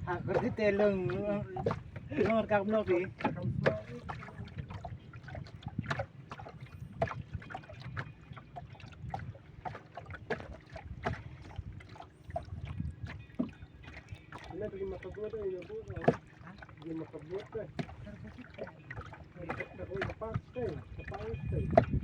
Ako di telong nomor kak nopi. Ini lagi makabot ya bu. Lagi makabot eh. Ako ipas eh. Kapawis eh.